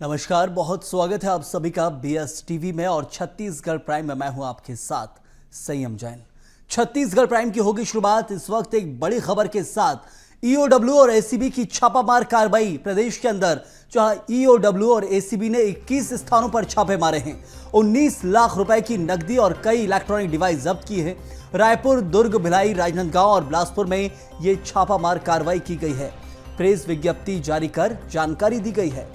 नमस्कार, बहुत स्वागत है आप सभी का बीएस टीवी में और छत्तीसगढ़ प्राइम में मैं हूं आपके साथ संयम जैन। छत्तीसगढ़ प्राइम की होगी शुरुआत इस वक्त एक बड़ी खबर के साथ। ईओडब्ल्यू और एसीबी की छापामार कार्रवाई प्रदेश के अंदर, जहां ईओडब्ल्यू और एसीबी ने 21 स्थानों पर छापे मारे हैं। 19 लाख रुपए की नकदी और कई इलेक्ट्रॉनिक डिवाइस जब्त किए हैं। रायपुर, दुर्ग, भिलाई, राजनांदगांव और बिलासपुर में ये छापामार कार्रवाई की गई है। प्रेस विज्ञप्ति जारी कर जानकारी दी गई है।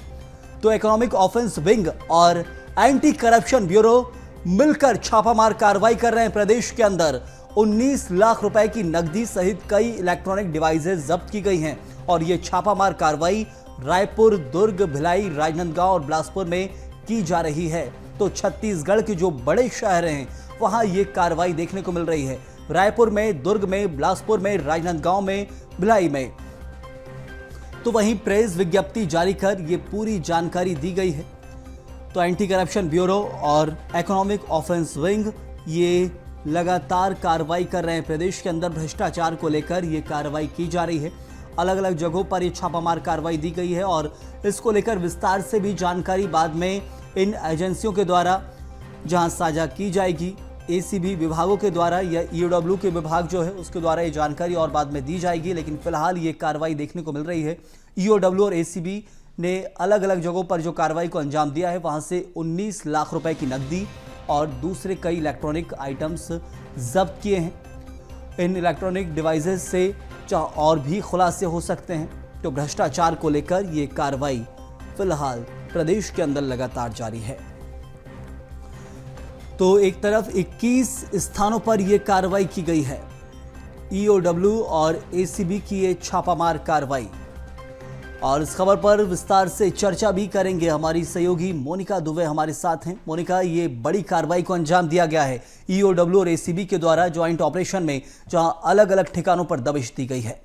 तो इकोनॉमिक ऑफेंस विंग और एंटी करप्शन ब्यूरो मिलकर छापामार कार्रवाई कर रहे हैं। प्रदेश के अंदर 19 लाख रुपए की नकदी सहित कई इलेक्ट्रॉनिक डिवाइसेस जब्त की गई हैं और यह छापामार कार्रवाई रायपुर, दुर्ग, भिलाई, राजनांदगांव और बिलासपुर में की जा रही है। तो छत्तीसगढ़ के जो बड़े शहर हैं वहां ये कार्रवाई देखने को मिल रही है। रायपुर में, दुर्ग में, बिलासपुर में, राजनांदगांव में, भिलाई में। तो वहीं प्रेस विज्ञप्ति जारी कर ये पूरी जानकारी दी गई है। तो एंटी करप्शन ब्यूरो और इकोनॉमिक ऑफेंस विंग ये लगातार कार्रवाई कर रहे हैं। प्रदेश के अंदर भ्रष्टाचार को लेकर ये कार्रवाई की जा रही है। अलग अलग जगहों पर ये छापामार कार्रवाई दी गई है और इसको लेकर विस्तार से भी जानकारी बाद में इन एजेंसियों के द्वारा जहां साझा की जाएगी। एसीबी विभागों के द्वारा या ईओडब्ल्यू के विभाग जो है उसके द्वारा ये जानकारी और बाद में दी जाएगी, लेकिन फिलहाल ये कार्रवाई देखने को मिल रही है। ईओडब्ल्यू और एसीबी ने अलग अलग जगहों पर जो कार्रवाई को अंजाम दिया है वहां से 19 लाख रुपए की नकदी और दूसरे कई इलेक्ट्रॉनिक आइटम्स जब्त किए हैं। इन इलेक्ट्रॉनिक डिवाइसेस से और भी खुलासे हो सकते हैं। तो भ्रष्टाचार को लेकर ये कार्रवाई फिलहाल प्रदेश के अंदर लगातार जारी है। तो एक तरफ 21 स्थानों पर यह कार्रवाई की गई है। ईओडब्ल्यू और एसीबी की ये छापामार कार्रवाई, और इस खबर पर विस्तार से चर्चा भी करेंगे। हमारी सहयोगी मोनिका दुबे हमारे साथ हैं। मोनिका, ये बड़ी कार्रवाई को अंजाम दिया गया है ईओडब्ल्यू और एसीबी के द्वारा ज्वाइंट ऑपरेशन में, जहां अलग अलग ठिकानों पर दबिश दी गई है।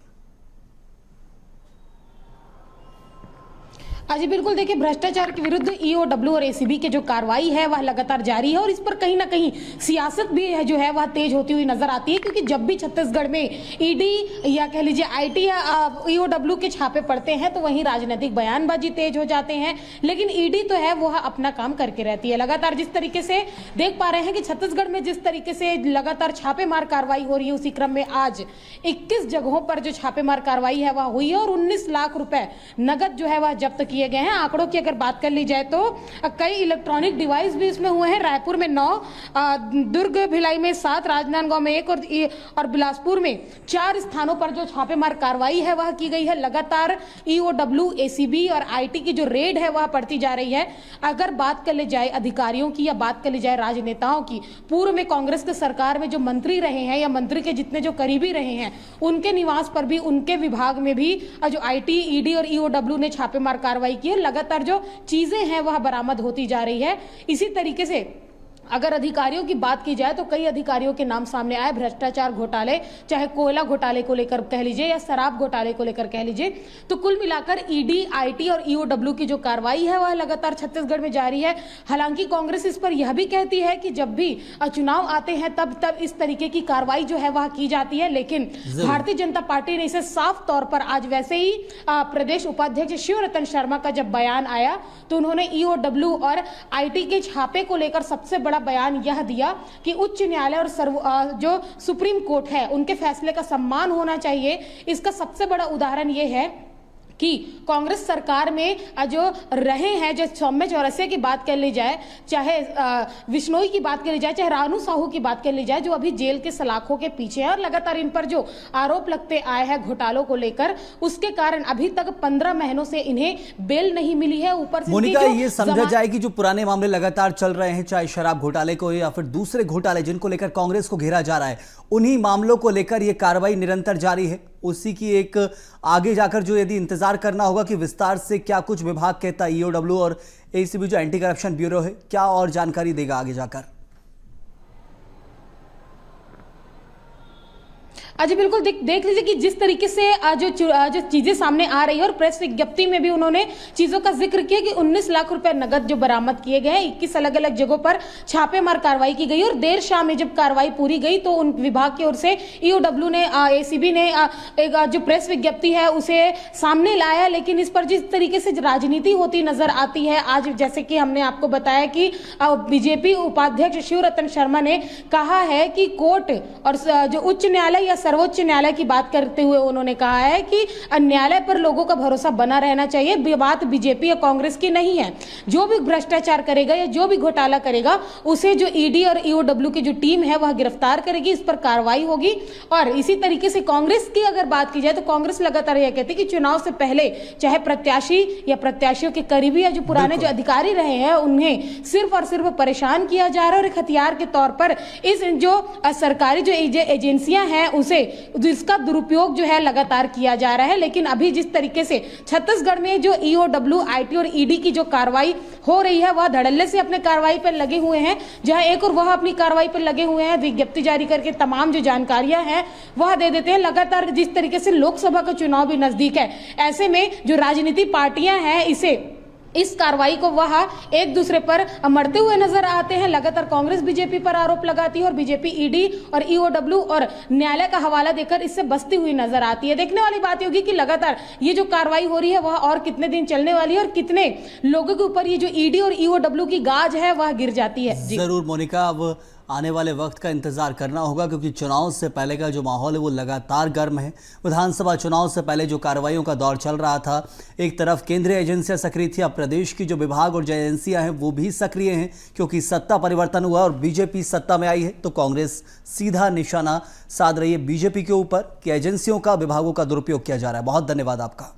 जी बिल्कुल, देखिए भ्रष्टाचार के विरुद्ध ईओडब्ल्यू और एसीबी की जो कार्रवाई है वह लगातार जारी है और इस पर कहीं ना कहीं सियासत भी है जो है वह तेज होती हुई नजर आती है, क्योंकि जब भी छत्तीसगढ़ में ईडी या कह लीजिए आईटी या ईओडब्ल्यू के छापे पड़ते हैं तो वहीं राजनीतिक बयानबाजी तेज हो जाते हैं, लेकिन ईडी तो है वह अपना काम करके रहती है। लगातार जिस तरीके से देख पा रहे हैं कि छत्तीसगढ़ में जिस तरीके से लगातार छापेमार कार्रवाई हो रही है, उसी क्रम में आज 21 जगहों पर जो छापेमार कार्रवाई है वह हुई है और 19 लाख रुपए नगद जो है वह जब्त किए गए हैं। आंकड़ों की अगर बात कर ली जाए तो कई इलेक्ट्रॉनिक डिवाइस भी इसमें हुए हैं। रायपुर में 9, दुर्ग भिलाई में 7, राजनांदगांव में 1 और बिलासपुर में 4 स्थानों पर जो छापेमार कार्रवाई है वह की गई है। लगातार ईओडब्ल्यू, एसीबी और आईटी की जो रेड है वह बढ़ती जा रही है। अगर बात कर ली जाए अधिकारियों की या बात कर ली जाए राजनेताओं की, पूर्व में कांग्रेस के सरकार में जो मंत्री रहे हैं या मंत्री के जितने जो करीबी रहे हैं उनके निवास पर भी, उनके विभाग में भी जो आईटी, ईडी और ईओडब्ल्यू ने छापेमार कार्रवाई की है। लगातार जो चीजें हैं वह बरामद होती जा रही है। इसी तरीके से अगर अधिकारियों की बात की जाए तो कई अधिकारियों के नाम सामने आए भ्रष्टाचार घोटाले, चाहे कोयला घोटाले को लेकर कह लीजिए या शराब घोटाले को लेकर कह लीजिए। तो कुल मिलाकर ईडी, आईटी और ईओडब्ल्यू की जो कार्रवाई है वह लगातार छत्तीसगढ़ में जारी है। हालांकि कांग्रेस इस पर यह भी कहती है कि जब भी चुनाव आते हैं तब इस तरीके की कार्रवाई जो है वह की जाती है, लेकिन भारतीय जनता पार्टी ने इसे साफ तौर पर आज वैसे ही प्रदेश उपाध्यक्ष शिवरतन शर्मा का जब बयान आया तो उन्होंने ईओडब्ल्यू और आईटी के छापे को लेकर सबसे बड़ा बयान यह दिया कि उच्च न्यायालय और जो सुप्रीम कोर्ट है उनके फैसले का सम्मान होना चाहिए। इसका सबसे बड़ा उदाहरण यह है कि कांग्रेस सरकार में जो रहे हैं, जो सौम्य चौरसिया की बात कर ली जाए, चाहे विश्नोई की बात कर ली जाए, चाहे रानू साहू की बात कर ली जाए, जो अभी जेल के सलाखों के पीछे है और लगातार इन पर जो आरोप लगते आए हैं घोटालों को लेकर, उसके कारण अभी तक 15 महीनों से इन्हें बेल नहीं मिली है। ऊपर से मोनिका, ये समझा जाए कि जो पुराने मामले लगातार चल रहे हैं, चाहे शराब घोटाले को या फिर दूसरे घोटाले जिनको लेकर कांग्रेस को घेरा जा रहा है, उन्हीं मामलों को लेकर यह कार्रवाई निरंतर जारी है। उसी की एक आगे जाकर जो यदि इंतजार करना होगा कि विस्तार से क्या कुछ विभाग कहता है ईओडब्ल्यू और एसीबी जो एंटी करप्शन ब्यूरो है, क्या और जानकारी देगा आगे जाकर। जी बिल्कुल, देख लीजिए कि जिस तरीके से जो चीजें सामने आ रही है और प्रेस विज्ञप्ति में भी उन्होंने चीजों का जिक्र किया कि 19 लाख रुपए नगद जो बरामद किए गए हैं, 21 अलग अलग जगहों पर छापेमार कार्रवाई की गई और देर शाम में जब कार्रवाई पूरी गई तो उन विभाग की ओर से ईओडब्ल्यू ने एसीबी ने एक जो प्रेस विज्ञप्ति है उसे सामने लाया। लेकिन इस पर जिस तरीके से राजनीति होती नजर आती है, आज जैसे कि हमने आपको बताया कि बीजेपी उपाध्यक्ष शिवरतन शर्मा ने कहा है कि कोर्ट और जो उच्च न्यायालय या सर्वोच्च न्यायालय की बात करते हुए उन्होंने कहा है कि न्यायालय पर लोगों का भरोसा बना रहना चाहिए। बात बीजेपी या कांग्रेस की नहीं है। जो भी भ्रष्टाचार करेगा या जो भी घोटाला करेगा उसे जो ईडी और ईओडब्ल्यू की जो टीम है वह गिरफ्तार करेगी, इस पर कार्रवाई होगी। और इसी तरीके से कांग्रेस की अगर बात की जाए तो कांग्रेस लगातार यह कहती है कि चुनाव से पहले चाहे प्रत्याशी या प्रत्याशियों के करीबी या जो पुराने जो अधिकारी रहे हैं उन्हें सिर्फ और सिर्फ परेशान किया जा रहा है और एक हथियार के तौर पर इस जो सरकारी जो एजेंसियां हैं उसे इसका दुरुपयोग जो है लगातार किया जा रहा है। लेकिन अभी जिस तरीके से छत्तीसगढ़ में जो ईओडब्ल्यू, आईटी और ईडी की जो कार्रवाई हो रही है वह धड़ल्ले से अपने कार्रवाई पर लगे हुए हैं, जहां एक और वह अपनी कार्रवाई पर लगे हुए हैं, विज्ञप्ति जारी करके तमाम जो जानकारियां हैं वह दे देते हैं। लगातार जिस तरीके से लोकसभा का चुनाव भी नजदीक है, ऐसे में जो राजनीतिक पार्टियां हैं इस कार्रवाई को वह एक दूसरे पर मरते हुए नजर आते हैं। लगातार कांग्रेस बीजेपी पर आरोप लगाती है और बीजेपी ईडी और ईओडब्ल्यू और न्यायालय का हवाला देकर इससे बचती हुई नजर आती है। देखने वाली बात होगी कि लगातार ये जो कार्रवाई हो रही है वह और कितने दिन चलने वाली है और कितने लोगों के ऊपर ये जो ईडी और ईओडब्ल्यू की गाज है वह गिर जाती है। जरूर मोनिका, अब आने वाले वक्त का इंतजार करना होगा क्योंकि चुनाव से पहले का जो माहौल है वो लगातार गर्म है। विधानसभा चुनाव से पहले जो कार्रवाइयों का दौर चल रहा था, एक तरफ केंद्रीय एजेंसियां सक्रिय थी, अब प्रदेश की जो विभाग और जो एजेंसियां हैं वो भी सक्रिय हैं क्योंकि सत्ता परिवर्तन हुआ और बीजेपी सत्ता में आई है। तो कांग्रेस सीधा निशाना साध रही है बीजेपी के ऊपर कि एजेंसियों का, विभागों का दुरुपयोग किया जा रहा है। बहुत धन्यवाद आपका।